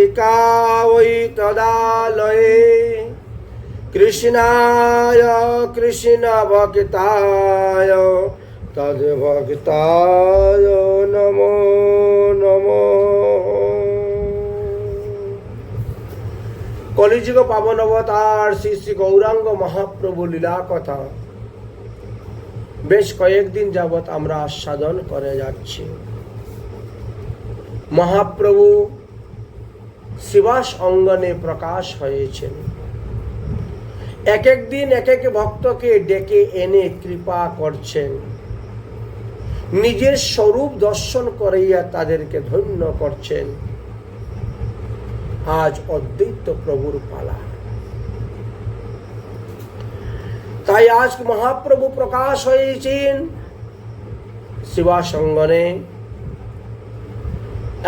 বালিকা ওই তদালয়ে কৃষ্ণায় কৃষ্ণ ভক্তায় তদ্ভক্তায় নমো নমো। কলিযুগ পাবন অবতার শ্রী শ্রী গৌরাঙ্গ মহাপ্রভু লীলা কথা বেশ কয়েকদিন যাবৎ আমরা আস্বাদন করে যাচ্ছি। মহাপ্রভু শ্রীবাস অঙ্গনে প্রকাশ হয়েছেন। এক এক দিন এক এক ভক্তকে ডেকে এনে কৃপা করছেন, নিজের স্বরূপ দর্শন করাইয়া তাদেরকে ধন্য করছেন। আজ অদ্বৈত প্রভুর পালা। তাই আজ মহাপ্রভু প্রকাশ হয়েছেন শ্রীবাস অঙ্গনে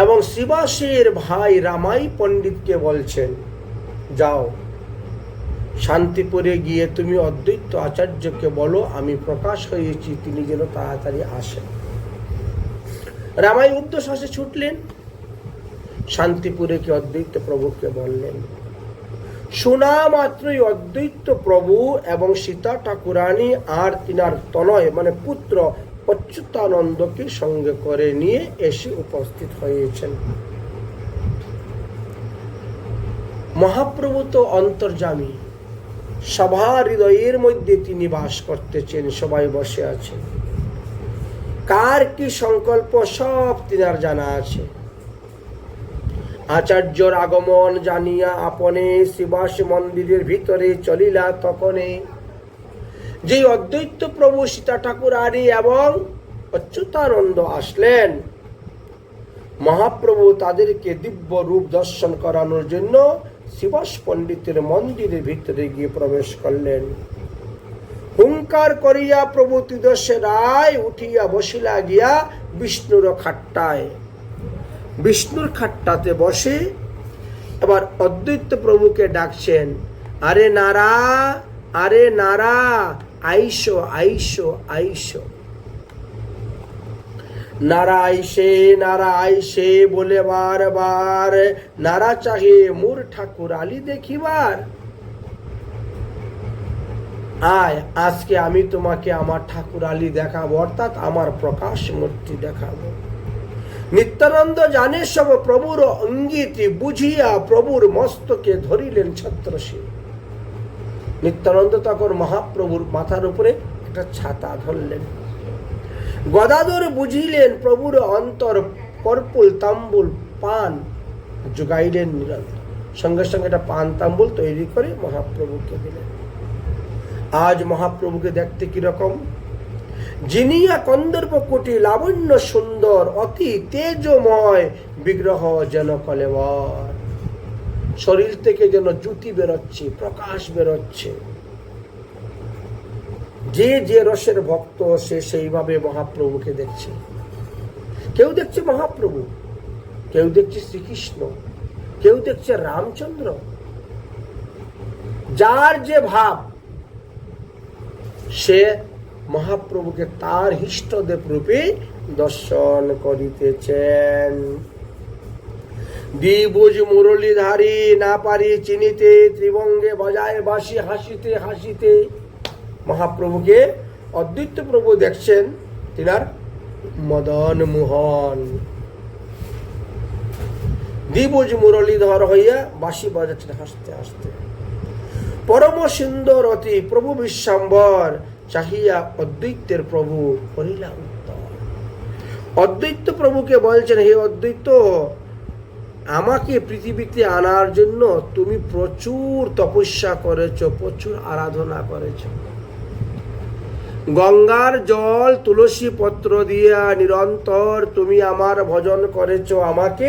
এবং শ্রীবাসের ভাই রামাই পণ্ডিতকে বলছেন, যাও শান্তিপুরে গিয়ে তুমি অদ্বৈত আচার্যকে বলো আমি প্রকাশ হয়েছি, তিনি যেন তাড়াতাড়ি আসেন। রামাই উদ্দেশ্যে ছুটলেন, শান্তিপুরে কি অদ্বৈত প্রভুকে বললেন। শোনা মাত্রই অদ্বৈত প্রভু এবং সীতা ঠাকুরানী আর তিনার তনয় মানে পুত্র অচ্যুতানন্দকে সঙ্গে করে নিয়ে এসে উপস্থিত হয়েছেন। মহাপ্রভু তো অন্তর্যামী, সবার হৃদয়ের মধ্যে তিনি বাস করতেছেন, সবাই বসে আছেন। কার কি সংকল্প সব তিনার জানা আছে। আচার্যর আগমন জানিয়া আপনে শ্রীবাস মন্দিরের ভিতরে চলিলা তখনে যে অদ্বৈত প্রভু সীতা ঠাকুরানী এবং অচ্যুতানন্দ আসলেন, মহাপ্রভু তাদেরকে দিব্য রূপ দর্শন করানোর জন্য শ্রীবাস পণ্ডিতের মন্দিরের ভিতরে গিয়ে প্রবেশ করলেন। হুঙ্কার করিয়া প্রভু ত্রিদশে রায় উঠিয়া বসিলা গিয়া বিষ্ণুর খাট্টায়। বিষ্ণুর খাট্টাতে বসে এবার অদ্বৈত প্রভুকে ডাকছেন, আরে নারা, আরে নারা, আইসো আইসো আইসো। নারা আইসে বলে বারবার নারা চাহে মোর ঠাকুর আলী দেখিবার। আয় আজকে আমি তোমাকে আমার ঠাকুর আলী দেখাবো, অর্থাৎ আমার প্রকাশ মূর্তি দেখাবো। নিত্যানন্দ জানে সব প্রভুর অঙ্গিতি বুঝিয়া প্রভুর মস্তকে ধরিলেন ছত্রশীল। নিত্যানন্দ তখন মহাপ্রভুর মাথার উপরে একটা ছাতা ধরলেন। গদাধর বুঝিলেন প্রভুর অন্তর, কর্পুল তাম্বুল পান যোগাইলেন নিরন্তর। সঙ্গে সঙ্গে একটা পান তাম্বুল তৈরি করে মহাপ্রভুকে দিলেন। আজ মহাপ্রভুকে দেখতে কিরকম, জিনিয়া কন্দর্প কোটি লাবণ্য সুন্দর অতি তেজময় বিগ্রহ যেন কলেবর। শরীর থেকে যেন জ্যোতি বেরোচ্ছে, প্রকাশ বেরোচ্ছে। যে যে রসের ভক্ত সে সেইভাবে মহাপ্রভুকে দেখছে। কেউ দেখছে মহাপ্রভু, কেউ দেখছে শ্রীকৃষ্ণ, কেউ দেখছে রামচন্দ্র। যার যে ভাব সে মহাপ্রভুকে তার ইষ্টদেব রূপে দর্শন করিতেছেন। দ্বিভুজ মুরলীধারী না পারি চিনিতে, ত্রিভঙ্গে বাজায় বাঁশি হাসিতে হাসিতে। মহাপ্রভুকে অদ্বৈত প্রভু দেখছেন তিনার মদন মোহন। দ্বিভুজ মুরলীধর হইয়া বাঁশি বাজাচ্ছেন হাসতে হাসতে। পরম সুন্দর অতি প্রভু বিশ্বাম্বর চাহিয়া অদ্বৈতের প্রভু করিলা উত্তর। অদ্বৈত প্রভুকে বলছেন, হে অদ্বৈত, আমাকে পৃথিবীতে আনার জন্য তুমি প্রচুর তপস্যা করেছ, প্রচুর আরাধনা করেছ। গঙ্গার জল তুলসী পত্র দিয়া নিরন্তর তুমি আমার ভজন করেছ আমাকে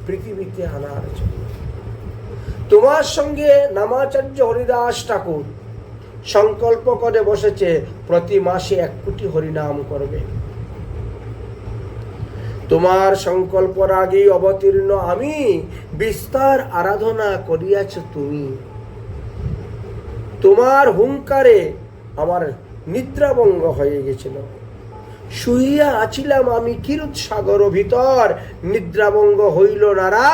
পৃথিবীতে আনার জন্য। তোমার সঙ্গে নামাচার্য হরিদাস ঠাকুর সংকল্প করে বসেছে প্রতি মাসে 1 কোটি হরিনাম করবে। তোমার সংকল্পের আগেই অবতীর্ণ আমি, বিস্তার আরাধনা করিয়াছ তুমি। তোমার হুঙ্কারে আমার নিদ্রাভঙ্গ হয়ে গেছিল। শুইয়া আছিলাম আমি কিরুত সাগর ভিতর, নিদ্রাভঙ্গ হইল নারা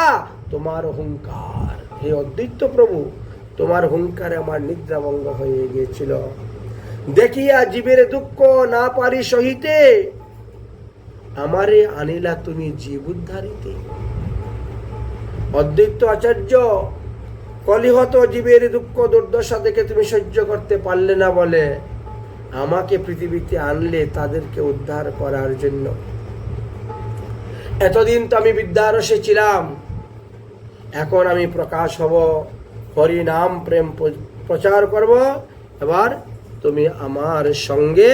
তোমার হুঙ্কার, হে অদ্বৈত প্রভু, তোমার হুঙ্কারে আমার নিদ্রাভঙ্গ হয়ে গিয়েছিল। দেখিয়া জীবের দুঃখ না পারি সহিতে, আমারে আনিলা তুমি জীব উদ্ধারিতে। অদ্বৈত আচার্য, কলিহত জীবের দুঃখ দুর্দশা দেখে তুমি সহ্য করতে পারলে না বলে আমাকে পৃথিবীতে আনলে তাদেরকে উদ্ধার করার জন্য। এতদিন তো আমি বিদ্যারসে ছিলাম, এখন আমি প্রকাশ হব, হরি নাম প্রেম প্রচার করব। এবার তুমি আমার সঙ্গে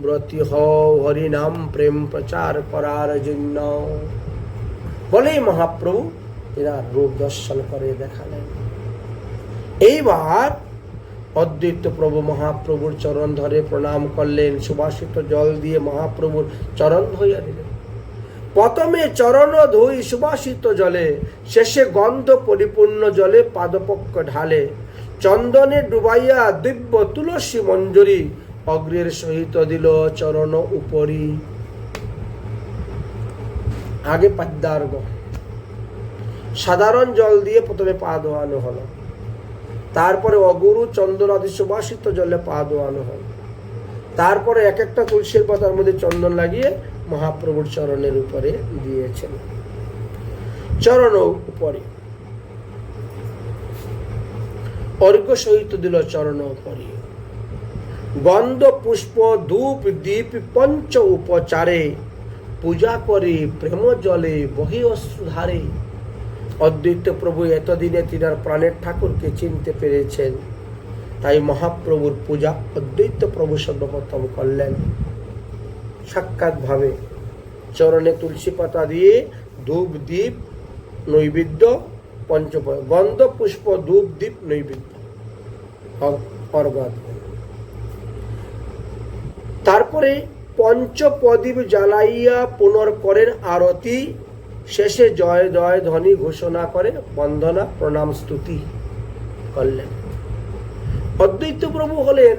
ব্রতী হও হরি নাম প্রেম প্রচার করার জন্য। বলেই মহাপ্রভু এনার রূপ দর্শন করে দেখালেন। এইবার অদ্বৈত প্রভু মহাপ্রভুর চরণ ধরে প্রণাম করলেন, সুবাসিত জল দিয়ে মহাপ্রভুর চরণ ধুইয়া দিলেন। প্রথমে চরণ ধুই সুবাসিত জলে, শেষে গন্ধ পরিপূর্ণ জলে পাদপক্ষ ঢালে, চন্দনে ডুবাইয়া দিব্য তুলসী মঞ্জরি, অগ্রের সহিত দিল চরণ উপরি। আগে পাদ্যার্ঘ, সাধারণ জল দিয়ে প্রথমে পা ধোয়ানো হলো, তারপরে অগুরু চন্দন আদি সুবাসিত জলে পা ধোয়ানো হলো, তারপরে এক একটা তুলসীর পাতার মধ্যে চন্দন লাগিয়ে মহাপ্রভুর চরণের উপরে দিয়েছেন। চরণ উপরে অর্ঘ্য সহিত দিল চরণ উপরে, গন্ধ পুষ্প ধূপ দীপ পঞ্চ উপচারে, পূজা করে প্রেম জলে বহে অশ্রুধারে। অদ্বৈত প্রভু এতদিনে তিনার প্রাণের ঠাকুরকে চিনতে পেরেছেন, তাই মহাপ্রভুর পূজা অদ্বৈত প্রভু সর্বপ্রথম করলেন সাক্ষাৎ ভাবে। চরণে তুলসী পাতা দিয়ে ধূপ দীপ নৈবেদ্য পঞ্চপয়, গন্ধ পুষ্প ধূপ দীপ নৈবেদ্য অর্ঘ্য। তারপরে পঞ্চপ্রদীপ জ্বালাইয়া পুনর করেন আরতি, শেষে জয় জয় ধ্বনি ঘোষণা করে বন্দনা প্রণাম স্তুতি করলেন। অদ্বৈত প্রভু হলেন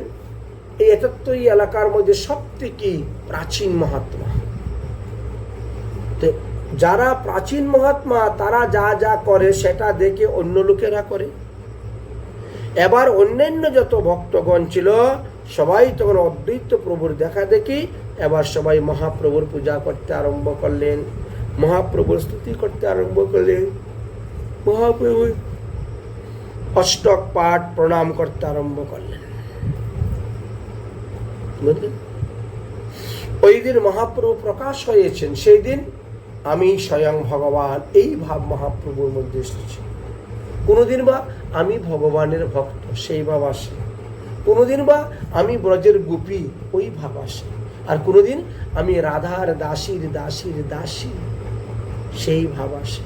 এই এতত্রয়ী এলাকার মধ্যে সবথেকে প্রাচীন মহাত্মা। যারা প্রাচীন মহাত্মা তারা যা যা করে সেটা দেখে অন্য লোকেরা করে। এবার অন্যান্য যত ভক্তগণ ছিল সবাই তখন অদ্বৈত প্রভুর দেখা দেখি এবার সবাই মহাপ্রভুর পূজা করতে আরম্ভ করলেন, মহাপ্রভুর স্তুতি করতে আরম্ভ করলেন, মহাপ্রভুর অষ্টক পাঠ প্রণাম করতে আরম্ভ করলেন। ওই দিন মহাপ্রভু প্রকাশ হয়েছেন, সেই দিন আমি স্বয়ং ভগবান, এই ভাব মহাপ্রভুর মধ্যে এসেছে। কোনোদিন বা আমি ভগবানের ভক্ত, সেই ভাব আসে। কোনোদিন বা আমি ব্রজের গোপী, ওই ভাব আসে। আর কোনোদিন আমি রাধার দাসীর দাসীর দাসী, সেই ভাব আসে।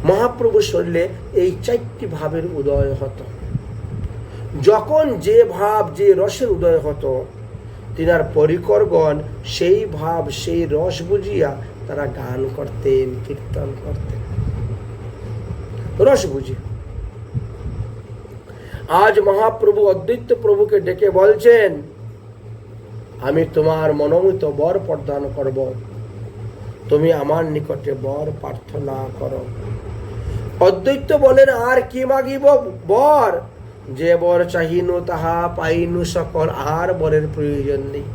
মহাপ্রভু শরীরে এই চারটি ভাবের উদয় হতো। যখন যে ভাব যে রসের উদয় হতো তিনার পরিকরগণ সেই ভাব সেই রস বুঝিয়া তারা গান করতেন, কীর্তন করতেন রস বুঝে। আজ মহাপ্রভু অদ্বৈত প্রভুকে ডেকে বলছেন, আমি তোমার মনোনীত বর প্রদান করব, তুমি আমার নিকটে বর প্রার্থনা করো। অদ্বৈত বলেন, আর কি মাগিব বর, যে বর চাহিনু তাহা পাইনু সকল, আর বরের প্রয়োজন নেই।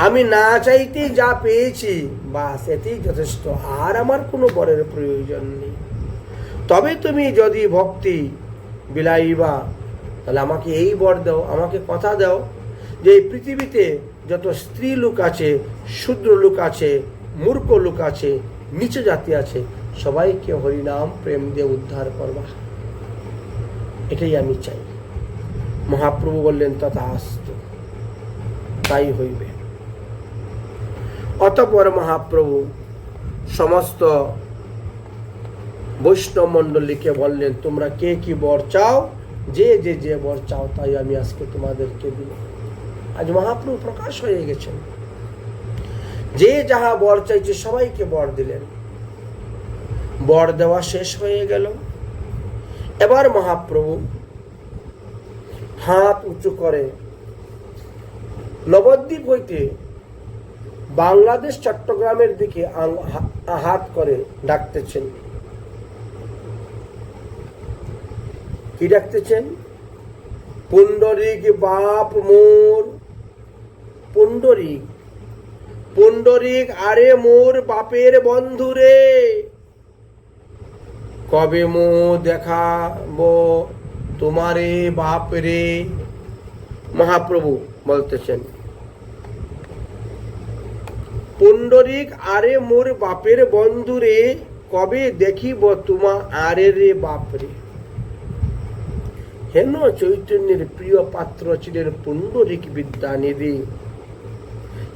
আমি না চাইতে যা পেয়েছি বাস এতেই যথেষ্ট, আর আমার কোনো বরের প্রয়োজন নেই। তবে তুমি যদি ভক্তি বিলাইবা তাহলে আমাকে এই বর দাও, আমাকে কথা দাও যে এই পৃথিবীতে যত স্ত্রী লোক আছে, শূদ্র লোক আছে, মূর্খ লোক আছে, নিচু জাতি আছে, সবাইকে হরিনাম প্রেম দিয়ে উদ্ধার করবা, এটাই আমি চাই। মহাপ্রভু বললেন, তথাস্তু, তাই হইবে। অতঃপর মহাপ্রভু সমস্ত বৈষ্ণব মণ্ডলীকে বললেন, তোমরা কে কি বর চাও, যে যে যে বর চাও তাই আমি আজকে তোমাদেরকে দিব। আজ মহাপ্রভু প্রকাশ হয়ে গেছেন, যে যাহা বর চাইছে সবাইকে বর দিলেন। বর দেওয়া শেষ হয়ে গেল। এবার মহাপ্রভু হাত উঁচু করে নবদ্বীপ হইতে বাংলাদেশ চট্টগ্রামের দিকে হাত করে ডাকতেছেন। কি ডাকতেছেন? পুণ্ডরিক বাপ মোর, পুণ্ডরিক, পুণ্ডরিক আরে মোর বাপের বন্ধু রে, কবে মো দেখাবো তোমারে বাপ রে। মহাপ্রভু বলতেছেন, পুণ্ডরিক আরে মোর বাপের বন্ধু রে, কবে দেখিব তোমা আরে রে বাপ রে। হেন চৈতন্যের প্রিয় পাত্র ছিলেন পুণ্ডরিক বিদ্যানিধি,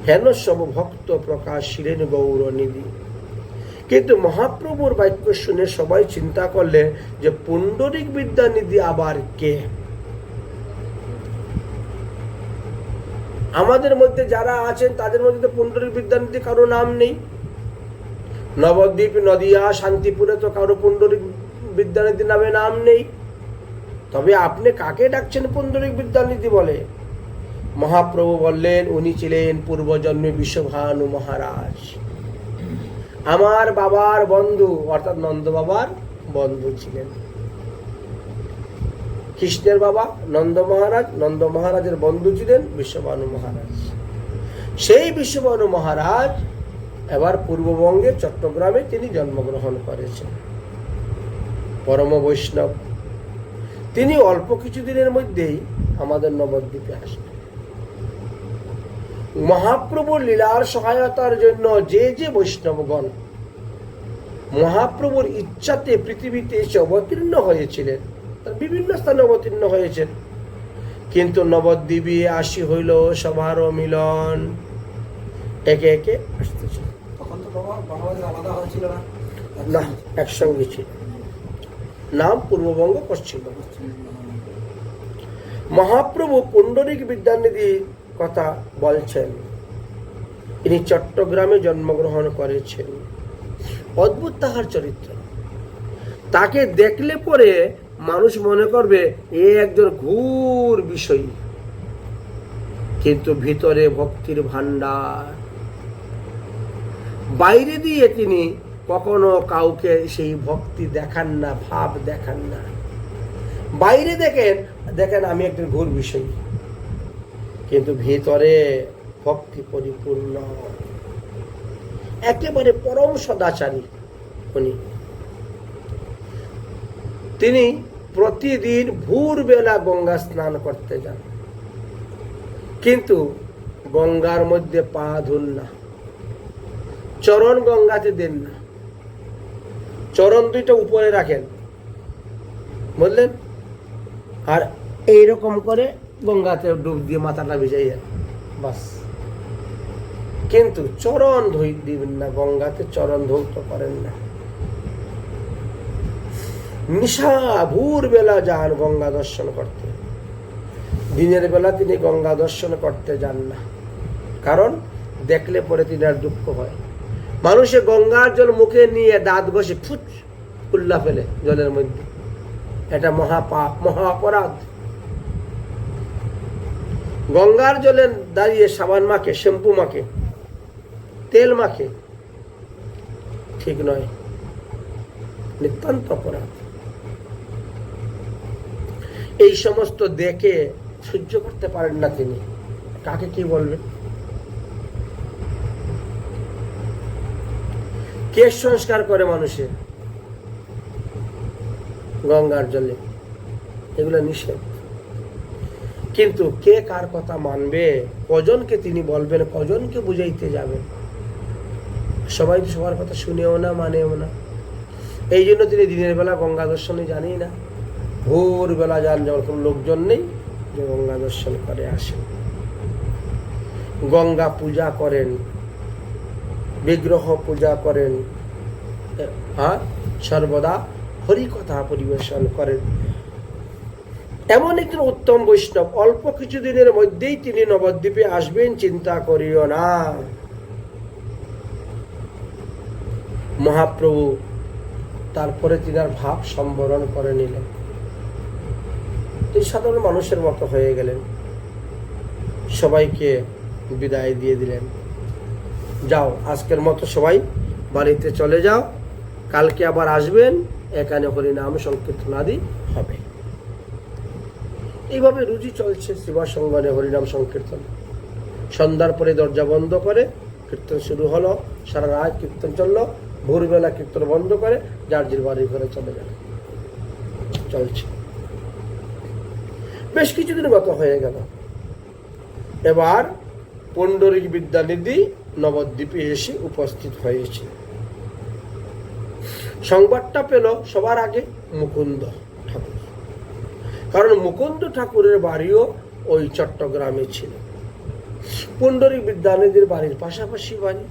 হেন সব ভক্ত প্রকাশ ছিলেন গৌরনিধি। কিন্তু মহাপ্রভুর বাক্য শুনে সবাই চিন্তা করলেন যে পুণ্ডরিক বিদ্যানিধি আবার কে? আমাদের মধ্যে যারা আছেন তাদের মধ্যে পুণ্ডরিক বিদ্যানিধি কারো নাম নেই। নবদ্বীপ, নদিয়া, শান্তিপুরে তো কারো পুণ্ডরিক বিদ্যানিধি নামে নাম নেই। তবে আপনি কাকে ডাকছেন পুণ্ডরিক বিদ্যানিধি বলে? মহাপ্রভু বললেন, উনি ছিলেন পূর্বজন্মে বিশ্বভানু মহারাজ, আমার বাবার বন্ধু, অর্থাৎ নন্দ বাবার বন্ধু ছিলেন। কৃষ্ণের বাবা নন্দ মহারাজ, নন্দ মহারাজের বন্ধু ছিলেন বিশ্বভানু মহারাজ। সেই বিশ্বভানু মহারাজ এবার পূর্ববঙ্গে চট্টগ্রামে তিনি জন্মগ্রহণ করেছেন। পরম বৈষ্ণব, তিনি অল্প কিছুদিনের মধ্যেই আমাদের নবদ্বীপে আসবেন। মহাপ্রভুর লীলার সহায়তার জন্য যে যে বৈষ্ণবগণ মহাপ্রভুর ইচ্ছাতে পৃথিবীতে এসে অবতীর্ণ হয়েছিলেন, তার বিভিন্ন স্থানে অবতীর্ণ হয়েছেন, কিন্তু নবদ্বীপে আসি হইল সবার মিলন, একে একে আসতেছে। না, একসঙ্গে ছিল, নাম পূর্ববঙ্গ, পশ্চিমবঙ্গ। মহাপ্রভু পুণ্ডরিক বিদ্যানিধি কথা বলছেন, ইনি চট্টগ্রামে জন্মগ্রহণ করেছেন। অদ্ভুত তাহার চরিত্র। তাকে দেখলে পরে মানুষ মনে করবে এ একজন ঘুর বিষয়ী, কিন্তু ভিতরে ভক্তির ভান্ডার। বাইরে দিয়ে তিনি কখনো কাউকে সেই ভক্তি দেখান না, ভাব দেখান না। বাইরে দেখেন আমি একজন ঘুর বিষয়ী, কিন্তু ভিতরে ভক্তি পরিপূর্ণ, একেবারে পরম সদাচারী উনি। তিনি প্রতিদিন ভোরবেলা গঙ্গা স্নান করতে যান, কিন্তু গঙ্গার মধ্যে পা ধুন না, চরণ গঙ্গাতে দেন না, চরণ দুইটা উপরে রাখেন, বুঝলেন, আর এইরকম করে গঙ্গাতে ডুব দিয়ে মাথাটা ভিজাইয়া বাস। কিন্তু চরণ ধুই দিবেন না, গঙ্গাতে চরণ ধৌত করেন না। নিশা ভোর বেলা যান গঙ্গা দর্শন করতে, দিনের বেলা তিনি গঙ্গা দর্শন করতে যান না, কারণ দেখলে পরে তিনি আর দুঃখ হয়। মানুষে গঙ্গার জল মুখে নিয়ে দাঁত ঘষে ফুট উল্লা ফেলে জলের মধ্যে, এটা মহাপাপ, মহা অপরাধ। গঙ্গার জলে দাঁড়িয়ে সাবান মাখে, শ্যাম্পু মাখে, তেল মাখে, ঠিক নয়, নিতান্ত অপরাধ। এই সমস্ত দেখে সহ্য করতে পারেন না তিনি, কাকে কি বলবেন? কে সংস্কার করে মানুষের গঙ্গার জলে? এগুলো নিষেধ। কিন্তু কে কার কথা মানবে? কজনকে তিনি বলবেন, কজনকে বুঝাইতে যাবেন? সবাই তো সবার কথা শুনেও না, মানেও না। এই জন্য তিনি দিনের বেলা গঙ্গা দর্শনে জানি না, ভোরবেলা যান যখন লোকজন নেই, যে গঙ্গা দর্শন করে আসেন। গঙ্গা পূজা করেন, বিগ্রহ পূজা করেন, আর সর্বদা হরিকথা পরিবেশন করেন। এমন একজন উত্তম বৈষ্ণব, অল্প কিছুদিনের মধ্যেই তিনি নবদ্বীপে আসবেন, চিন্তা করিও না। মহাপ্রভু তারপরে তিনার ভাব সম্বরণ করে নিলেন, তিনি সাধারণ মানুষের মতো হয়ে গেলেন, সবাইকে বিদায় দিয়ে দিলেন, যাও আজকের মতো সবাই বাড়িতে চলে যাও, কালকে আবার আসবেন, এখানে হরিনাম সংকীর্তন আদি হবে। এইভাবে রুজি চলছে সেবাসঙ্গনে হরিনাম সংকীর্তন। সন্ধ্যার পরে দরজা বন্ধ করে কীর্তন শুরু হলো, সারা রাত কীর্তন চললো, ভোরবেলা কীর্তন বন্ধ করে যার যার বাড়ি ঘরে চলে গেল। চলছে বেশ কিছুদিন গত হয়ে গেল। এবার পুণ্ডরিক বিদ্যানিধি নবদ্বীপে এসে উপস্থিত হয়েছে। সংবাদটা পেল সবার আগে মুকুন্দ ঠাকুর, কারণ মুকুন্দ ঠাকুরের বাড়িও ওই চট্টগ্রামে ছিল। পুণ্ডরিক বিদ্যানিধির বাড়ির পাশাপাশি বাড়ি,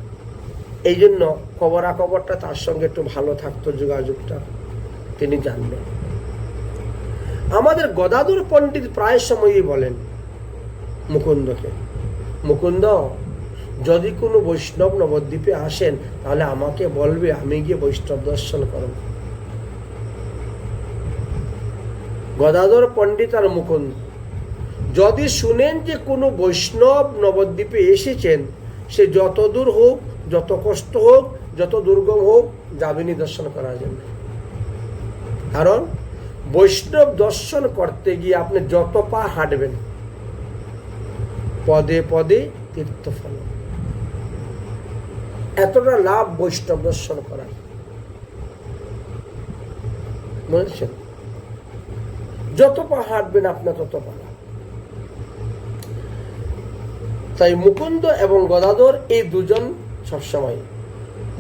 এই জন্য খবরাখবরটা তার সঙ্গে একটু ভালো থাকতো, যোগাযোগটা তিনি জানলেন। আমাদের গদাধর পণ্ডিত প্রায় সময়ই বলেন মুকুন্দকে, মুকুন্দ যদি কোনো বৈষ্ণব নবদ্বীপে আসেন তাহলে আমাকে বলবে, আমি গিয়ে বৈষ্ণব দর্শন করব। গদাধর পণ্ডিত আর মুকুন্দ যদি শুনেন যে কোনো বৈষ্ণব নবদ্বীপে এসেছেন, সে যত দূর হোক, যত কষ্ট হোক, যত দুর্গম হোক, যাবেনি দর্শন করার জন্য। কারণ বৈষ্ণব দর্শন করতে গিয়ে আপনি যত পা হাঁটবেন, পদে পদে তীর্থফল, এতটা লাভ বৈষ্ণব দর্শন করার, বুঝেছেন? যত পা হাঁটবেন আপনার তত পা। তাই মুকুন্দ এবং গদাধর এই দুজন সবসময়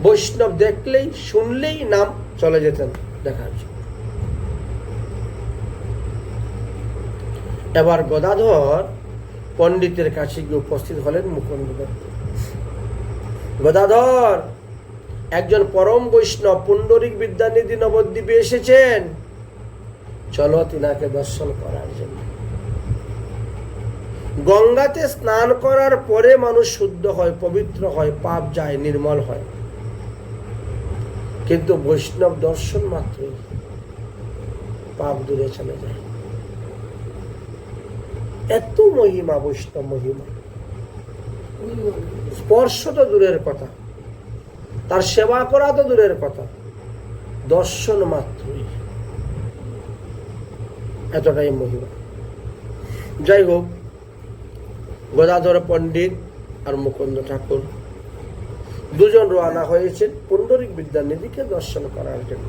বৈষ্ণব দেখলেই শুনলেই নাম চলে যেতেন দেখার জন্য। এবার গদাধর পণ্ডিতের কাছে গিয়ে উপস্থিত হলেন মুকুন্দ। গদাধর একজন পরম বৈষ্ণব পুণ্ডরিক বিদ্যানিধি নবদ্বীপে এসেছেন, চলো তিনাকে দর্শন করার জন্য। গঙ্গাতে স্নান করার পরে মানুষ শুদ্ধ হয়, পবিত্র হয়, পাপ যায়, নির্মল হয়। কিন্তু বৈষ্ণব দর্শন মাত্রই পাপ দূরে চলে যায়। এত মহিমা, বৈষ্ণব মহিমা। স্পর্শ তো দূরের কথা, তার সেবা করা তো দূরের কথা, দর্শন মাত্রই এতটাই মহিমা। যাই হোক, গদাধর পণ্ডিত আর মুকুন্দ ঠাকুর দুজন রওনা হয়েছেন পুণ্ডরিক বিদ্যানিধিকে দর্শন করার জন্য।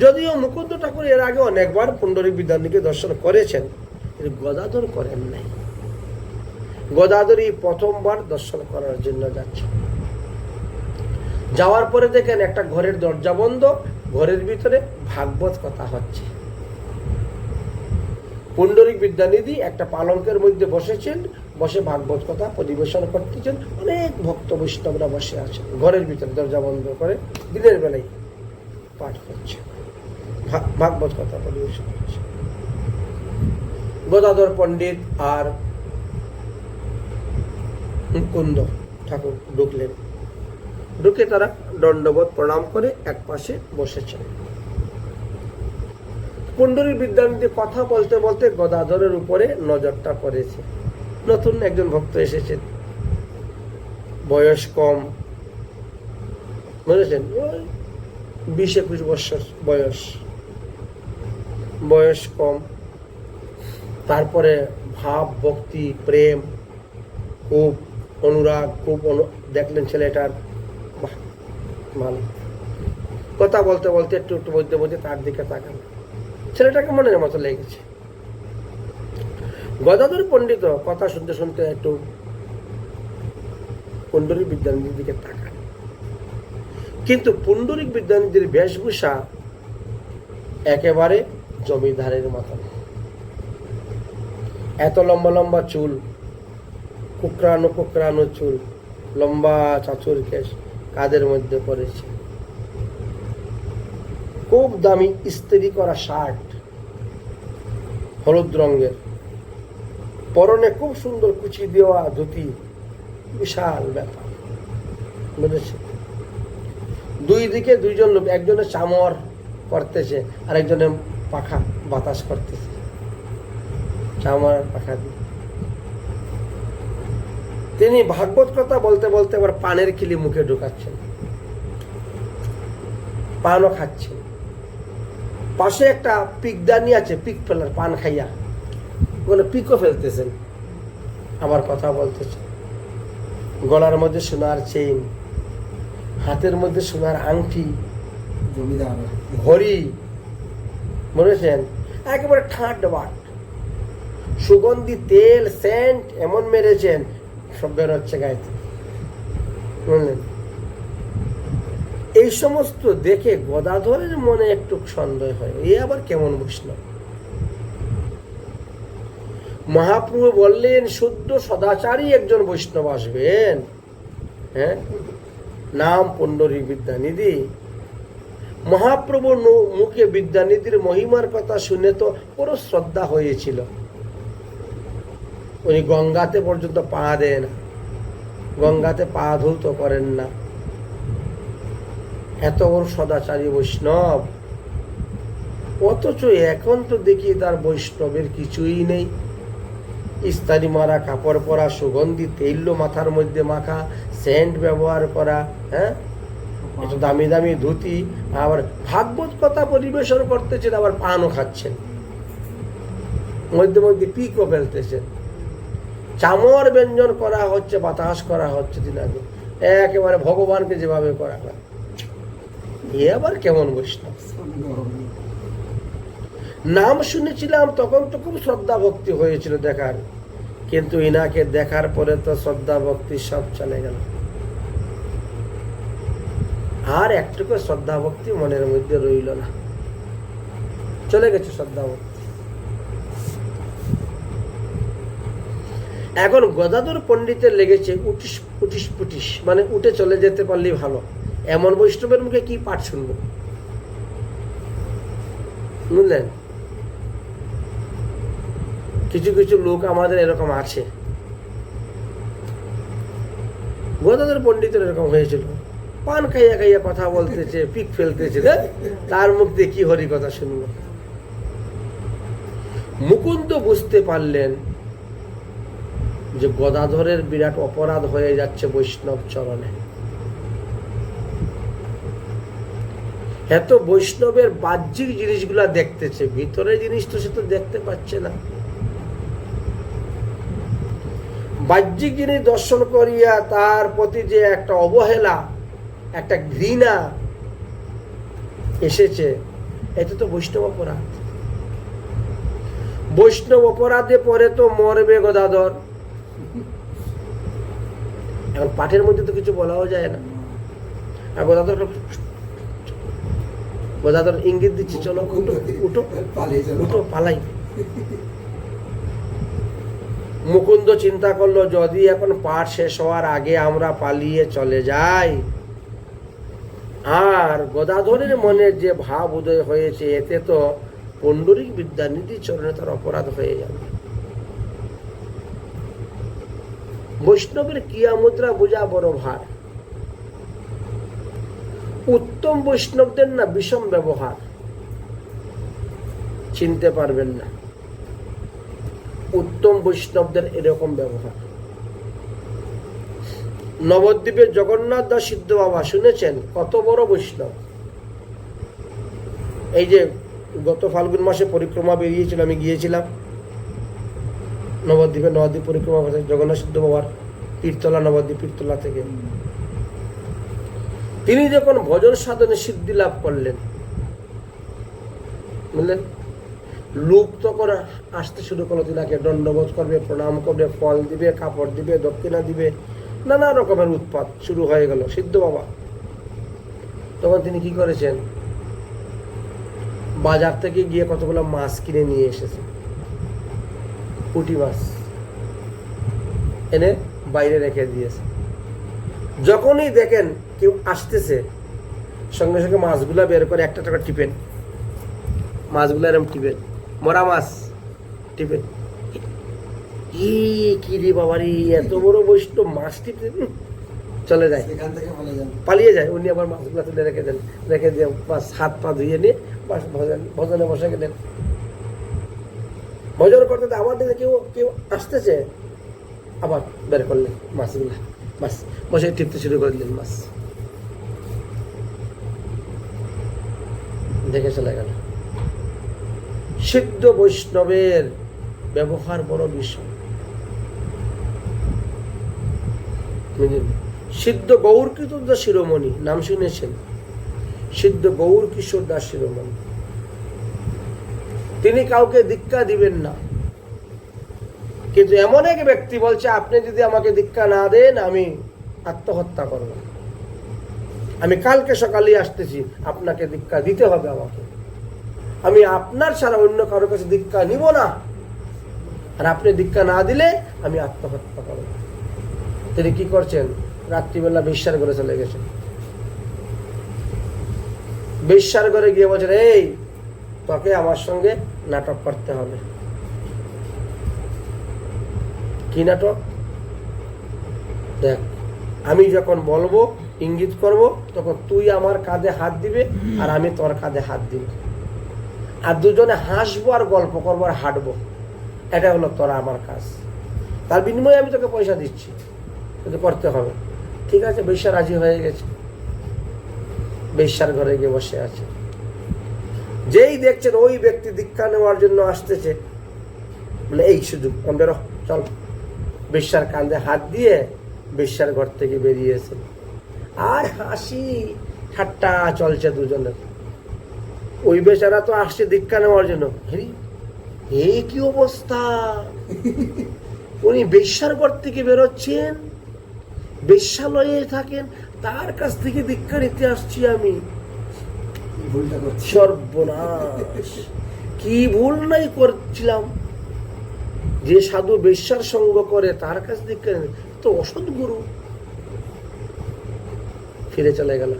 যদিও মুকুন্দ ঠাকুর এর আগে অনেকবার পুণ্ডরিক বিদ্যানিধিকে দর্শন করেছেন, গদাধর করেন নাই। গদাধরই প্রথমবার দর্শন করার জন্য যাচ্ছে। যাওয়ার পরে দেখেন একটা ঘরের দরজা বন্ধ, ঘরের ভিতরে ভাগবত কথা হচ্ছে। পুণ্ডরিক বিদ্যানিধি একটা পালঙ্কের মধ্যে বসেছেন, বসে ভাগবত কথা পরিবেশন করতেছেন। অনেক ভক্ত বৈষ্ণবরা বসে আছেন ঘরের ভিতরে, দরজা বন্ধ করে দিনের বেলায় পাঠ করছে, ভাগবত কথা পরিবেশন করছে। গদাধর পণ্ডিত আর মুকুন্দ ঠাকুর ঢুকলেন। ঢুকে তারা দণ্ডবোধ প্রণাম করে এক পাশে বসেছেন। পুণ্ডরিক বিদ্যানিধি কথা বলতে বলতে গদাধরের উপরে নজরটা পড়েছে। নতুন একজন ভক্ত এসেছেন, বয়স কম, বুঝেছেন, 20-21 বছর বয়স কম। তারপরে ভাব, ভক্তি, প্রেম, খুব অনুরাগ, খুব দেখলেন ছেলেটার ভালো। কথা বলতে বলতে একটু একটু বলতে বলতে তার দিকে তাকান, ছেলেটাকে মনের মতো লেগেছে। গদাধর পণ্ডিত কথা শুনতে শুনতে একটু পুণ্ডরিক বিদ্যানিধির দিকে তাকান, কিন্তু পুণ্ডরিক বিদ্যানিধির বেশভূষা একেবারে জমিদারের মতন। এত লম্বা লম্বা চুল, কুকরানো কুকরানো চুল, লম্বা চাচুর কেশ কাদের মধ্যে পড়েছে, খুব দামি ইস্ত্রি করা শার্ট হলুদ রঙের, পরনে খুব সুন্দর কুচি দেওয়া ধুতি, বিশাল ব্যাপার, বুঝেছে। দুই দিকে দুইজন লোক, একজনে চামর করতেছে আর একজনে পাখা বাতাস করতেছে, চামর পাখা দিয়ে। তিনি ভাগবত কথা বলতে বলতে আবার পানের কিলি মুখে ঢুকাচ্ছেন। পানও খাচ্ছেন, পাশে একটা পিকদানি আছে, পিক ফেলার, পান খাইয়া ওগুলো পিকও ফেলতেছেন, আবার কথা বলতেছেন। গলার মধ্যে সোনার চেইন, হাতের মধ্যে সোনার আংটি, ঘড়ি, বুঝেছেন, একেবারে ঠাট বাট, সুগন্ধি তেল সেন্ট এমন মেরেছেন সব বেরোচ্ছে গায়েতে, বুঝলেন। এই সমস্ত দেখে গদাধরের মনে একটু সন্দেহ হয়, এ আবার কেমন বৈষ্ণব। মহাপ্রভু বললেন শুদ্ধ সদাচারী একজন বৈষ্ণব আসবেন, হ্যাঁ, নাম পুণ্ডরীক বিদ্যানিধি। মহাপ্রভুর মুখে বিদ্যানিধির মহিমার কথা শুনে তো পুরো শ্রদ্ধা হয়েছিল। উনি গঙ্গাতে পর্যন্ত পা দেন, গঙ্গাতে পা ধৌত করেন না, এত বড় সদাচারী বৈষ্ণব। অথচ এখন তো দেখি তার বৈষ্ণবের কিছুই নেই। ইস্তারি মারা কাপড় পরা, সুগন্ধি তৈল মাথার মধ্যে মাখা, সেন্ট ব্যবহার করা, হ্যাঁ, একটু দামি দামি ধুতি, আবার ভাগবত কথা পরিবেশন করতেছেন, আবার পানও খাচ্ছেন, মধ্যে মধ্যে পিকও ফেলতেছেন, চামর ব্যঞ্জন করা হচ্ছে, বাতাস করা হচ্ছে দিন আগে, একেবারে ভগবানকে যেভাবে করা হয়। এ আবার কেমন বৈষ্ণব। নাম শুনেছিলাম তখন তো খুব শ্রদ্ধা ভক্তি হয়েছিল দেখার, কিন্তু ইনাকে দেখার পরে তো শ্রদ্ধা ভক্তি সব চলে গেল, আর একটুকু শ্রদ্ধা ভক্তি মনের মধ্যে রইল না, চলে গেছে শ্রদ্ধা ভক্তি। এখন গদাধর পণ্ডিতের লেগেছে উটিস পুটিস পুটিস, মানে উঠে চলে যেতে পারলেই ভালো, এমন বৈষ্ণবের মুখে কি পাঠ শুনবো, বুঝলেন। কিছু কিছু লোক আমাদের এরকম আছে, গদাধর পণ্ডিতের এরকম হয়েছিল, পান খাইয়া খাইয়া কথা বলতেছে, পিক ফেলতেছে, তার মুখ দিয়ে কি হরি কথা শুনবো। মুকুন্দ বুঝতে পারলেন যে গদাধরের বিরাট অপরাধ হয়ে যাচ্ছে বৈষ্ণব চরণে। এত বৈষ্ণবের বাহ্যিক জিনিসগুলা দেখতেছে, ভিতরের জিনিস তো সে তো দেখতে পাচ্ছে না। বাহ্যিক জিনিস দর্শন করিয়া তার প্রতি যে একটা অবহেলা, একটা ঘৃণা এসেছে, এটা তো বৈষ্ণব অপরাধ। বৈষ্ণব অপরাধে পরে তো মরবে গদাধর। এখন পাঠের মধ্যে তো কিছু বলাও যায় না, আর গদাধর ইঙ্গিত দিচ্ছে, চলো উঠো উঠো উঠো, পালাই। মুকুন্দ চিন্তা করলো, যদি এখন পাঠ শেষ হওয়ার আগে আমরা পালিয়ে চলে যাই, আর গদাধরের মনে যে ভাব উদয় হয়েছে, এতে তো পুণ্ডরীক বিদ্যানিধি চরণে তার অপরাধ হয়ে যাবে। বৈষ্ণবের ক্রিয়া মুদ্রা বোঝা বড় ভার। উত্তম বৈষ্ণবদের না বিষম ব্যবহার, চিনতে পারবেন না উত্তম বৈষ্ণবদের এরকম ব্যবহার। নবদ্বীপের জগন্নাথ দাস সিদ্ধ বাবা শুনেছেন, কত বড় বৈষ্ণব। এই যে গত ফাল্গুন মাসে পরিক্রমা বেরিয়েছিল, আমি গিয়েছিলাম নবদ্বীপে, নবদ্বীপ পরিক্রমা জগন্নাথ সিদ্ধ বাবার পীরতলা, নবদ্বীপ পীরতলা থেকে। তিনি যখন ভজন সাধনে সিদ্ধি লাভ করলেন, বুঝলেন, লোক তখন আসতে শুরু করলো, তিনাকে দণ্ডবোধ করবে, প্রণাম করবে, ফল দিবে, কাপড় দিবে, দক্ষিণা দিবে, নানা রকমের উৎপাত শুরু হয়ে গেল। সিদ্ধ বাবা তখন তিনি কি করেছেন, বাজার থেকে গিয়ে কতগুলো মাছ কিনে নিয়ে এসেছেন, পুঁটি মাছ এনে বাইরে রেখে দিয়েছে। যখনই দেখেন কেউ আসতেছে, সঙ্গে সঙ্গে মাছগুলা বের করে একটা টাকা টিপেন, মাছগুলো এরকম টিপেন, মরা মাছ টিপেন। কি রে বাবারি, এত বড় বৈষ্ণব মাছ টিপে চলে যায়, পালিয়ে যায়। উনি আবার মাছগুলো তুলে রেখে দেন, রেখে দিয়ে বাস হাত পা ধুয়ে নিয়ে বাস ভজনে বসে গেলেন। ভজন করতে আমার দিকে কেউ কেউ আসতেছে, আবার বের করলেন মাছগুলা, বাস বসে টিপতে শুরু করে দিলেন মাছ। দেখে চলে গেল। সিদ্ধ বৈষ্ণবের ব্যবহার বড় বিষয়। সিদ্ধ গৌর কিশোর দাস শিরোমণি নাম শুনেছেন? সিদ্ধ গৌর কিশোর দাস শিরোমণি, তিনি কাউকে দীক্ষা দিবেন না, কিন্তু এমন এক ব্যক্তি বলছে আপনি যদি আমাকে দীক্ষা না দেন আমি আত্মহত্যা করব, আমি কালকে সকালে আসতেছি, আপনাকে দীক্ষা দিতে হবে আমাকে, আমি আপনার ছাড়া অন্য কারোর কাছে দীক্ষা নিব না, আর আপনি দীক্ষা না দিলে আমি আত্মহত্যা করব। তিনি কি করছেন? রাত্রিবেলা বেশ্যার ঘরে চলে গেছেন। বেশ্যার ঘরে গিয়ে বলছেন এই তোকে আমার সঙ্গে নাটক করতে হবে। কি নাটক? দেখ, আমি যখন বলবো ইঙ্গিত করব তখন তুই আমার কাঁধে হাত দিবে আর আমি তোর কাঁধে হাত দিব, আর দুজনে হাসবো আর গল্প করবো আর হাঁটবো, এটা হলো তোরা আমার কাজ। তার বিনিময়ে আমি তোকে পয়সা দিচ্ছি, কিন্তু করতে হবে। ঠিক আছে, বেশ্যা রাজি হয়ে গেছে, বেশ্যার ঘরে গিয়ে বসে আছে। যেই দেখছেন ওই ব্যক্তি দীক্ষা নেওয়ার জন্য আসতেছে, বলে এই সুযোগ বেরো চল, বেশ্যার কাঁধে হাত দিয়ে বেশ্যার ঘর থেকে বেরিয়েছে, আর হাসি ঠাট্টা চলছে দুজনের। ওই বেচারা তো আসছে দীক্ষা নেওয়ার জন্য, এই কি অবস্থা, উনি বেশ্যার ঘর থেকে বেরোচ্ছেন, বেশ্যালয়ে থাকেন, তার কাছ থেকে দীক্ষা নিতে আসছি আমি, সর্বনাশ, কি ভুল নাই করছিলাম, যে সাধু বেশ্যার সঙ্গ করে তার কাছ দীক্ষা তো অসৎ গুরু। ফিরে চলে গেল,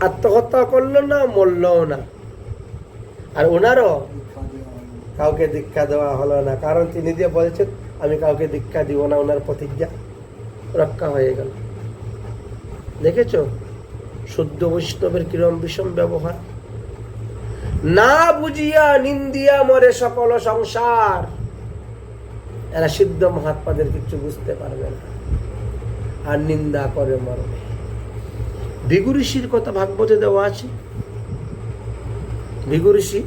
আত্মহত্যা করলো না, মরলও না, আর ওনারও কাউকে দীক্ষা দেওয়া হলো না, কারণ তিনি যে বলছেন আমি কাউকে দীক্ষা দিব না, ওনার প্রতিজ্ঞা রক্ষা হয়ে গেল। দেখেছ শুদ্ধ বৈষ্ণবের কিরম বিষম ব্যবহার। না বুঝিয়া নিন্দিয়া মরে সকল সংসার, এরা সিদ্ধ মহাত্মাদের কিছু বুঝতে পারবে না, আর নিন্দা করে মরবে। ভৃগু ঋষির কথা ভাগবতে দেওয়া আছে। ভৃগু ঋষি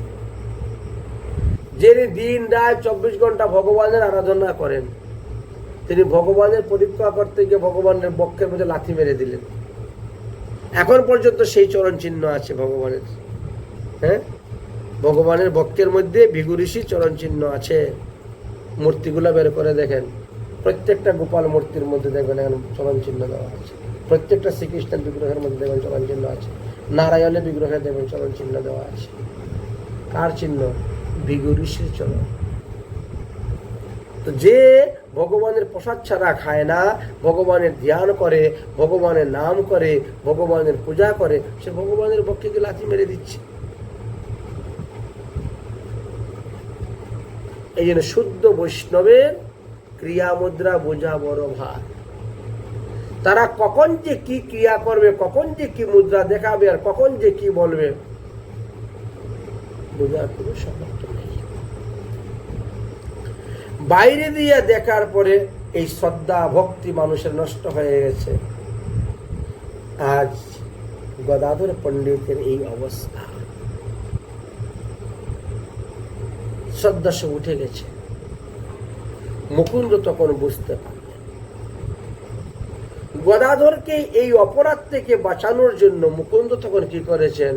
যিনি দিন রাত 24 ঘন্টা ভগবানের আরাধনা করেন, তিনি ভগবানের পরীক্ষা করতে গিয়ে ভগবানের বক্ষের মধ্যে লাথি মেরে দিলেন। এখন পর্যন্ত সেই চরণ চিহ্ন আছে ভগবানের। হ্যাঁ, ভগবানের বক্ষের মধ্যে ভৃগু ঋষি চরণ চিহ্ন আছে। মূর্তিগুলা বের করে দেখেন, প্রত্যেকটা গোপাল মূর্তির মধ্যে দেখবেন এখন চরণ চিহ্ন দেওয়া আছে, প্রত্যেকটা শ্রীকৃষ্ণের বিগ্রহের মধ্যে দেখবেন চরণ চিহ্ন আছে, নারায়ণের বিগ্রহে দেখবেন চরণ চিহ্ন দেওয়া আছে। কার চিহ্ন? ভৃগু ঋষির চরণ। তো যে ভগবানের প্রসাদ ছাড়া খায় না, ভগবানের ধ্যান করে, ভগবানের নাম করে, ভগবানের পূজা করে, সে ভগবানের বক্ষে লাথি মেরে দিচ্ছে। এই জন্য শুদ্ধ বৈষ্ণবের ক্রিয়া মুদ্রা বোঝা বড় ভার। তারা কখন যে কি ক্রিয়া করবে, কখন যে কি মুদ্রা দেখাবে, আর কখন যে কি বলবে বোঝার কোনো সামর্থ্য নেই। বাইরে দিয়ে দেখার পরে এই শ্রদ্ধা ভক্তি মানুষের নষ্ট হয়ে গেছে। আজ গদাধর পণ্ডিতের এই অবস্থা, শ্রদ্ধা সে উঠে গেছে। মুকুন্দ তখন বুঝতে পারলেন। গদাধরকে এই অপরাধ থেকে বাঁচানোর জন্য মুকুন্দ তখন কি করেছেন,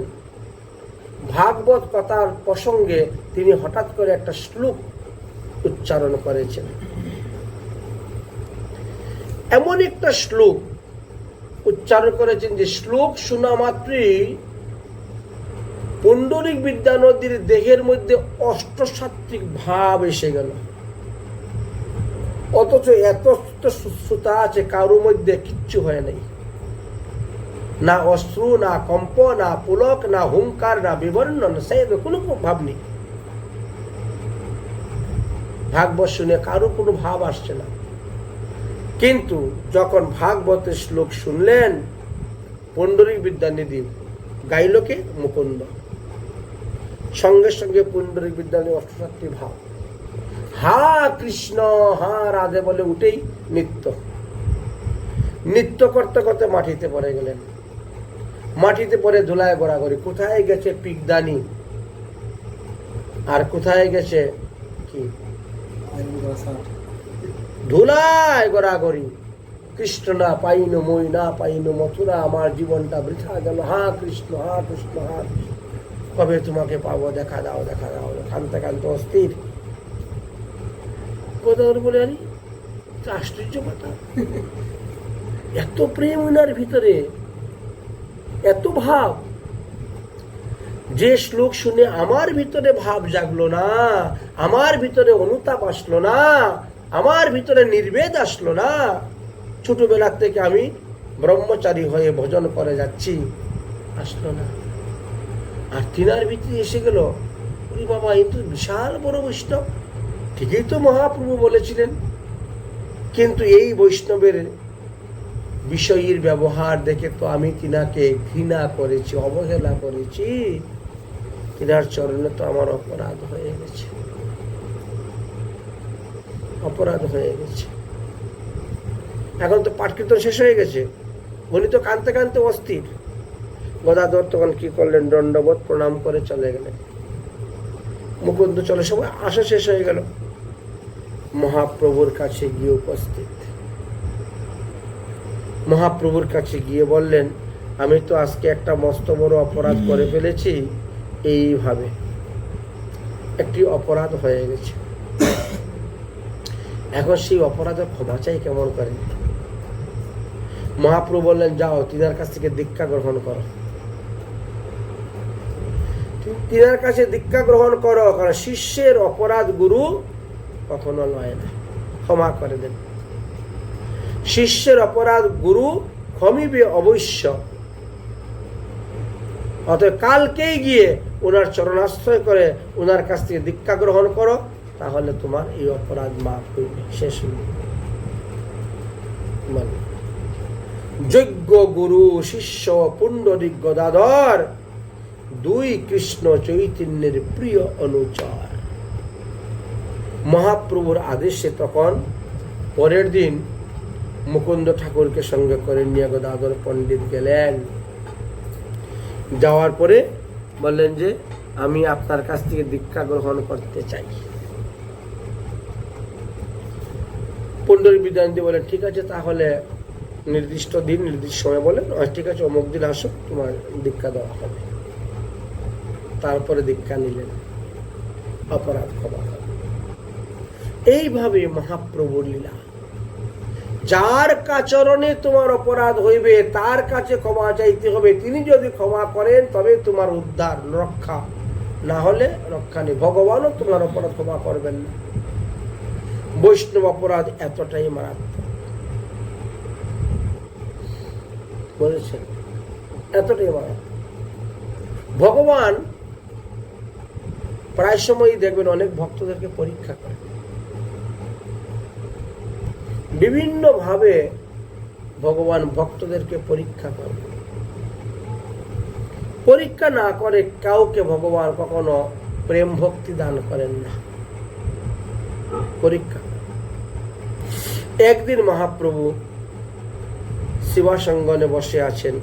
ভাগবত কথার প্রসঙ্গে তিনি হঠাৎ করে একটা শ্লোক উচ্চারণ করেছেন। এমন একটা শ্লোক উচ্চারণ করেছেন যে শ্লোক শোনা মাত্রই পুণ্ডরিক বিদ্যানদীর দেহের মধ্যে অষ্টসাত্ত্বিক ভাব এসে গেল। অথচ এত সুস্থতা আছে, কারোর মধ্যে কিচ্ছু হয় নাই, না অশ্রু, না কম্প, না পুলক, না হুঙ্কার, না বিবর্ণ, না সেবে, কোনো ভাব নেই। ভাগবত শুনে কারো কোনো ভাব আসছে না। কিন্তু যখন ভাগবতের শ্লোক শুনলেন, পুণ্ডরিক বিদ্যানিধি গাইল কে? মুকুন্দ। সঙ্গে সঙ্গে পুণ্ডরিক বিদ্যানিধি অষ্টসাত্ত্বিক ভাব, হা কৃষ্ণ, হা রাধে বলে উঠেই নৃত্য করতে করতে মাটিতে পড়ে গেলেন। মাটিতে পড়ে ধুলায় গড়াগড়ি। কোথায় গেছে পিকদানি, আর কোথায় গেছে কি ধুলায় গড়াগড়ি। কৃষ্ণ না পাইন, মই না পাইন মথুরা, আমার জীবনটা বৃথা গেল। হা কৃষ্ণ, হা কৃষ্ণ, হা কৃষ্ণ, কবে তোমাকে পাবো, দেখা দাও, দেখা দাও। কানতে কানতে অস্থির। কথা বলে আরে আশ্চর্য কথা, এত প্রেম ওনার ভিতরে, এত ভাব। যে শ্লোক শুনে আমার ভিতরে ভাব জাগলো না, আমার ভিতরে অনুতাপ আসলো না, আমার ভিতরে নির্বেদ আসলো না। ছোটবেলার থেকে আমি ব্রহ্মচারী হয়ে ভজন করে যাচ্ছি, আসলো না। আর তিনার ভিতরে এসে গেল, ওরে বাবা, এই তো বিশাল বড় বৈষ্ণব। ঠিকই তো মহাপ্রভু বলেছিলেন, কিন্তু এই বৈষ্ণবের বিষয়ের ব্যবহার দেখে তো আমি তিনাকে ঘৃণা করেছি, অবহেলা করেছি। তিনার চরণে তো আমার অপরাধ হয়ে গেছে, অপরাধ হয়ে গেছে। এখন তো পাঠ কীর্তন শেষ হয়ে গেছে, উনি তো কাঁদতে কাঁদতে অস্থির। গদাধর তখন কি করলেন, দণ্ডবোধ প্রণাম করে চলে গেলেন। মুকুন্দ চলে, সবাই আসা শেষ হয়ে গেল। মহাপ্রভুর কাছে গিয়ে উপস্থিত, মহাপ্রভুর কাছে গিয়ে বললেন, আমি তো আজকে একটা মস্ত বড় অপরাধ করে ফেলেছি। এইভাবে একটি অপরাধ হয়ে গেছে, এখন সেই অপরাধের ক্ষমা চাই কেমন করে। মহাপ্রভু বললেন, যাও তিনার কাছ থেকে দীক্ষা গ্রহণ করো, তিনার কাছে দীক্ষা গ্রহণ করো, কারণ শিষ্যের অপরাধ গুরু কখনো লয় না, ক্ষমা করে দেন। শিষ্যের অপরাধ গুরু ক্ষমিবে অবশ্য। অতএব কালকেই গিয়ে ওনার চরণাশ্রয় করে ওনার কাছ থেকে দীক্ষা গ্রহণ করো, তাহলে তোমার এই অপরাধ মাফ হইবে, শেষ হইবে। মানে যোগ্য গুরু শিষ্য পুণ্ডরিক গদাধর, দুই কৃষ্ণ চৈতন্যের প্রিয় অনুচর। মহাপ্রভুর আদেশে তখন পরের দিন মুকুন্দ ঠাকুরকে সঙ্গে করে নিয়ে গদাধর পণ্ডিত গেলেন। যাওয়ার পরে বললেন যে, আমি আপনার কাছ থেকে দীক্ষা গ্রহণ করতে চাই। পুণ্ডরিক বিদ্যানন্দী বলেন, ঠিক আছে, তাহলে নির্দিষ্ট দিন নির্দিষ্ট সময় বলেন, ঠিক আছে, অমুক দিন আসো, তোমার দীক্ষা দেওয়া হবে। তারপরে দীক্ষা নিলেন, অপরাধ ক্ষমা হবে। এইভাবে মহাপ্রভুর লীলা। যার কাচরণে তোমার অপরাধ হইবে তার কাছে ক্ষমা চাইতে হবে। তিনি যদি ক্ষমা করেন তবে তোমার উদ্ধার, রক্ষা, না হলে রক্ষা নেই। ভগবানও তোমার অপরাধ ক্ষমা করবেন না। বৈষ্ণব অপরাধ এতটাই মারাত্মক, বলেছেন, এতটাই মারাত্মক। ভগবান প্রায় সময়ই দেখবেন অনেক ভক্তদেরকে পরীক্ষা করে, বিভিন্ন ভাবে ভগবান ভক্তদেরকে পরীক্ষা করে। পরীক্ষা না করে কাউকে ভগবান কখনো প্রেম ভক্তি দান করেন না, পরীক্ষা। একদিন মহাপ্রভু শিবাসঙ্গনে বসে আছেন,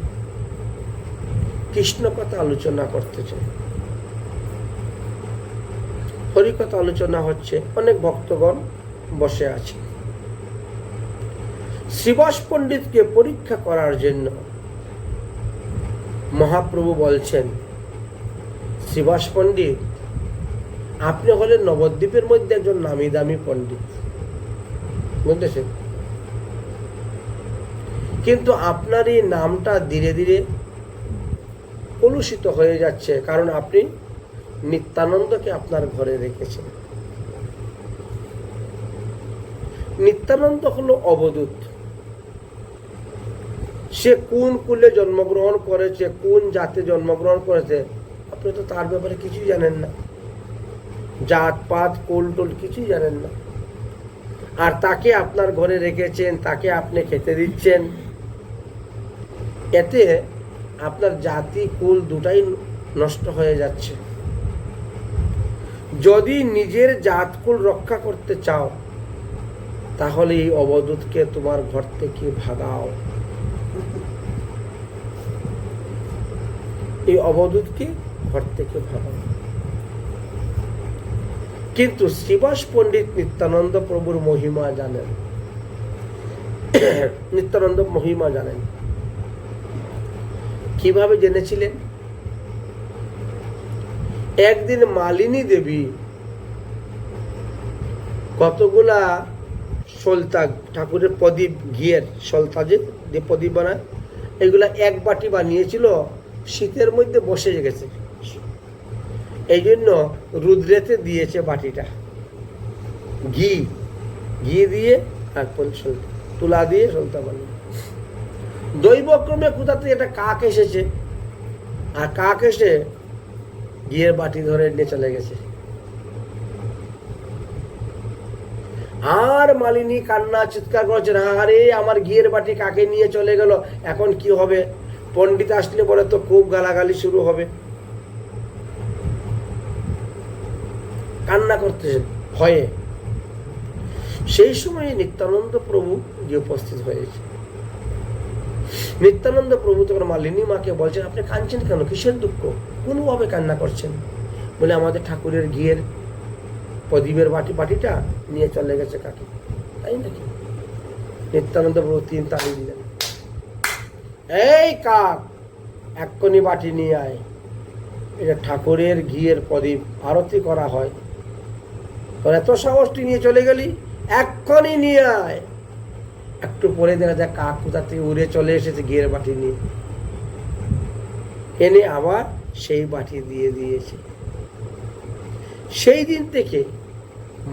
কৃষ্ণ কথা আলোচনা করতেছেন, হরিকথা আলোচনা হচ্ছে, অনেক ভক্তগণ বসে আছে। শ্রীবাস পণ্ডিতকে পরীক্ষা করার জন্য মহাপ্রভু বলছেন, শ্রীবাস পণ্ডিত, আপনি হলেন নবদ্বীপের মধ্যে একজন নামি দামি পণ্ডিত, বুঝতেছেন, কিন্তু আপনার এই নামটা ধীরে ধীরে কলুষিত হয়ে যাচ্ছে, কারণ আপনি নিত্যানন্দকে আপনার ঘরে রেখেছেন। নিত্যানন্দ হলো অবধূত। সে কোন কুলে জন্মগ্রহণ করেছে, কোন জাতে জন্মগ্রহণ করেছে, আপনি তো তার ব্যাপারে কিছুই জানেন না। জাত পাত কোল টোল কিছুই জানেন না। আর তাকে আপনার ঘরে রেখেছেন, তাকে আপনি খেতে দিচ্ছেন, এতে আপনার জাতি কুল দুটাই নষ্ট হয়ে যাচ্ছে। যদি নিজের জাতকুল রক্ষা করতে চাও, তাহলে এই অবধূতকে তোমার ঘর থেকে ভাগাও। এই অবধূতকে ঘর থেকে ভাগান। কিন্তু শ্রীবাস পণ্ডিত নিত্যানন্দ প্রভুর মহিমা জানেন। নিত্যানন্দ মহিমা জানেন। কিভাবে জেনেছিলেন? একদিন মালিনী দেবী কতগুলা সলতা, ঠাকুরের প্রদীপ, ঘিয়ের সলতা যে প্রদীপ বানায়, এগুলা এক বাটি বানিয়েছিল, শীতের মধ্যে বসে গেছে, এই জন্য রুদ্রেতে দিয়েছে বাটিটা, ঘি দিয়ে আর তুলা দিয়ে সলতা বানিয়ে। দৈবক্রমে কোথা থেকে একটা কাক এসেছে, আর কাক এসে ঘিয়ের বাটি ধরে নিয়ে চলে গেছে। আর মালিনী কান্না চিৎকার করছেন, আরে আমার ঘিয়ের বাটি কাকে নিয়ে চলে গেল, এখন কি হবে? পণ্ডিত আসলে বলে তো খুব গালাগালি শুরু হবে। কান্না করতেছেন ভয়ে। সেই সময় নিত্যানন্দ প্রভু যে উপস্থিত হয়েছে। নিত্যানন্দ প্রভু তখন মালিনী মাকে বলছেন, আপনি কাঁদছেন কেন, কিসের দুঃখ, কোনোভাবে কান্না করছেন? বলে আমাদের ঠাকুরের ঘিয়ের প্রদীপের বাটিটা নিয়ে চলে গেছে কাকে। তাই নাকি? নিত্যানন্দ প্রভু 3 তালি দিলেন, এই কাক, এক্ষুনি বাটি নিয়ে আয়, এটা ঠাকুরের ঘিয়ের প্রদীপ আরতি করা হয়, তোর এত সাহসটি নিয়ে চলে গেলি, এক্ষুনি নিয়ে আয়। একটু পরে দেখা যায় কাক কোথা থেকে উড়ে চলে এসেছে ঘিয়ের বাটি নিয়ে, এনে আবার সেই বাটি দিয়ে দিয়েছে। সেই দিন থেকে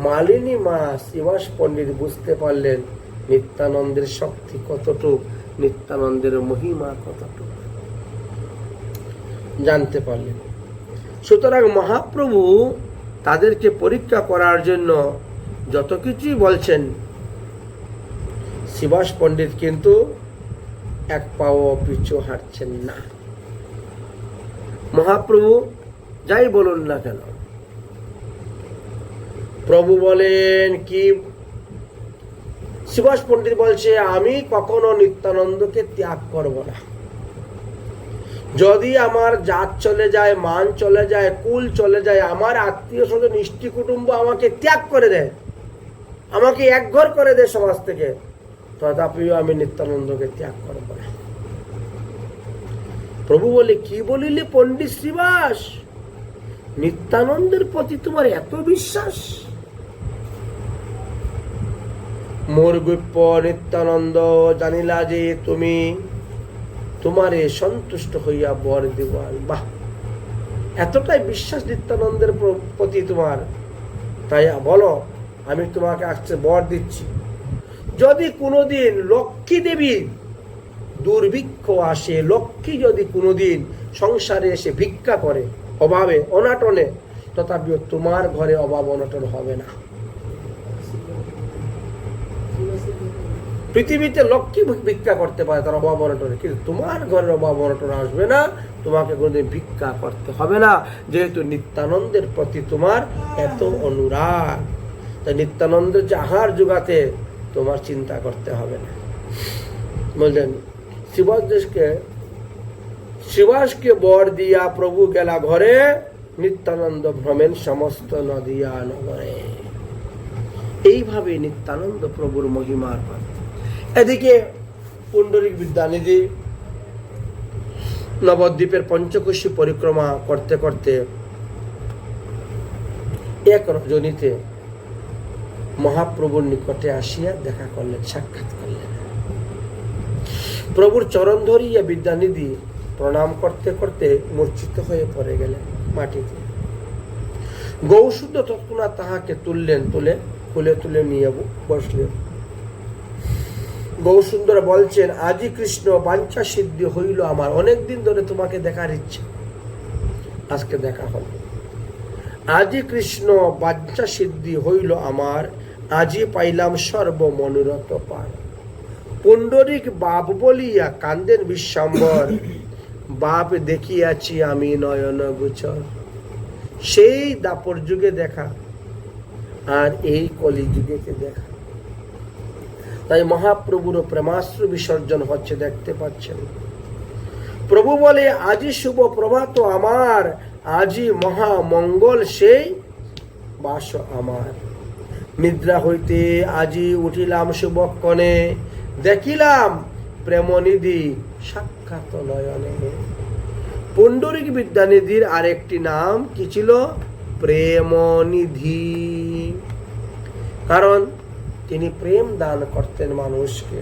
মালিনী মা শ্রীবাস পণ্ডিত বুঝতে পারলেন নিত্যানন্দের শক্তি কতটুক, নিত্যানন্দের মহিমা কতটুক জানতে পারলেন। সুতরাং মহাপ্রভু তাদেরকে পরীক্ষা করার জন্য যত কিছুই বলছেন, শ্রীবাস পণ্ডিত কিন্তু এক পাও পিছু হাঁটছেন না। মহাপ্রভু যাই বলুন না কেন, প্রভু বলেন কি? শ্রীবাস পণ্ডিত বলছে, আমি কখনো নিত্যানন্দকে ত্যাগ করব না। যদি আমার জাত চলে যায়, মান চলে যায়, কুল চলে যায়, আমার আত্মীয় স্বজন ইষ্টি কুটুম্ব আমাকে ত্যাগ করে দেয়, আমাকে একঘর করে দেয় সমাজ থেকে, তথাপিও আমি নিত্যানন্দকে ত্যাগ করব না। প্রভু বলে, কি বলিলে পণ্ডিত শ্রীবাস, নিত্যানন্দের প্রতি তোমার এত বিশ্বাস? মোর গোপ্য নিত্যানন্দ জানিলা যে তুমি তোমারে সন্তুষ্ট হইয়া বর দিবান। বাহ, এতটাই বিশ্বাস নিত্যানন্দের প্রতি তোমার, তাই বলো আমি তোমাকে আজকে বর দিচ্ছি, যদি কোনোদিন লক্ষ্মী দেবী দুর্ভিক্ষ আসে, লক্ষ্মী যদি কোনোদিন সংসারে এসে ভিক্ষা করে অভাবে অনাটনে, তথাপিও তোমার ঘরে অভাব অনাটন হবে না। পৃথিবীতে লক্ষ্মী ভিক্ষা করতে পারে তার অভাব অনটনে, কিন্তু তোমার ঘরের অভাব অনটন আসবে না, তোমাকে কোনোদিন ভিক্ষা করতে হবে না, যেহেতু নিত্যানন্দের প্রতি তোমার এত অনুরাগ। তাই নিত্যানন্দের যে আহার জোগাতে তোমার চিন্তা করতে হবে না। বললেন শ্রীবাসকে বর দিয়া প্রভু গেলা ঘরে, নিত্যানন্দ ভ্রমেন সমস্ত নদিয়া নগরে। এইভাবে নিত্যানন্দ প্রভুর মহিমার কথা। এদিকে পুণ্ডরিক বিদ্যানিধি নবদ্বীপের পঞ্চকোশী পরিক্রমা করতে করতে এক রজনীতে মহাপ্রভুর নিকটে আসিয়া দেখা করলেন, সাক্ষাৎ করলেন। প্রভুর চরণ ধরিয়া বিদ্যানিধি প্রণাম করতে করতে মূর্ছিত হয়ে পড়ে গেলেন মাটিতে। গৌশুদ্ধ তৎক্ষণাৎ তাহাকে তুলে নিয়ে বসলেন। গৌসুন্দর বলছেন, আজি কৃষ্ণ বাঞ্ছা সিদ্ধি হইল আমার, অনেকদিন ধরে তোমাকে দেখার ইচ্ছা, আজকে দেখা হল। আজি কৃষ্ণ বাঞ্ছা সিদ্ধি হইল আমার, আজি পাইলাম সর্ব মনোরথ পার। পুণ্ডরিক বাপ বলিয়া কান্দেন বিশ্বম্বর, বাপ দেখিয়াছি আমি নয়ন গোচর। সেই দাপর যুগে দেখা আর এই কলি যুগেতে দেখা। তাই মহাপ্রভুর প্রেমাশ্রু বিসর্জন হচ্ছে, দেখতে পাচ্ছেন। প্রভু বলে, আজি শুভ প্রভাত আমার, আজি মহামঙ্গল সেই বাস আমার। নিদ্রা হইতে আজি উঠিলাম শুভক্ষণে, দেখিলাম প্রেমনিধি সাক্ষাৎ নয়নে। পুণ্ডরিক বিদ্যানিধির আরেকটি নাম কি ছিল? প্রেমনিধি। কারণ তিনি প্রেম দান করতেন মানুষকে।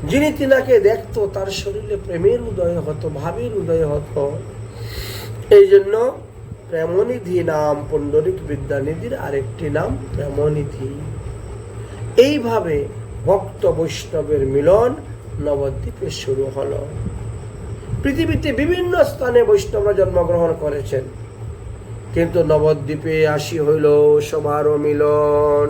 যিনি তিনাকে দেখতো তার শরীরে প্রেমের উদয় হতো, ভাবের উদয় হতো। এই জন্য প্রেমনিধি নাম পুণ্ডরিক বিদ্যানিধির আরেকটি নাম প্রেমনিধি। এইভাবে ভক্ত বৈষ্ণবের মিলন নবদ্বীপে শুরু হলো। পৃথিবীতে বিভিন্ন স্থানে বৈষ্ণবরা জন্মগ্রহণ করেছেন, কিন্তু নবদ্বীপে আসি হইল সবার মিলন।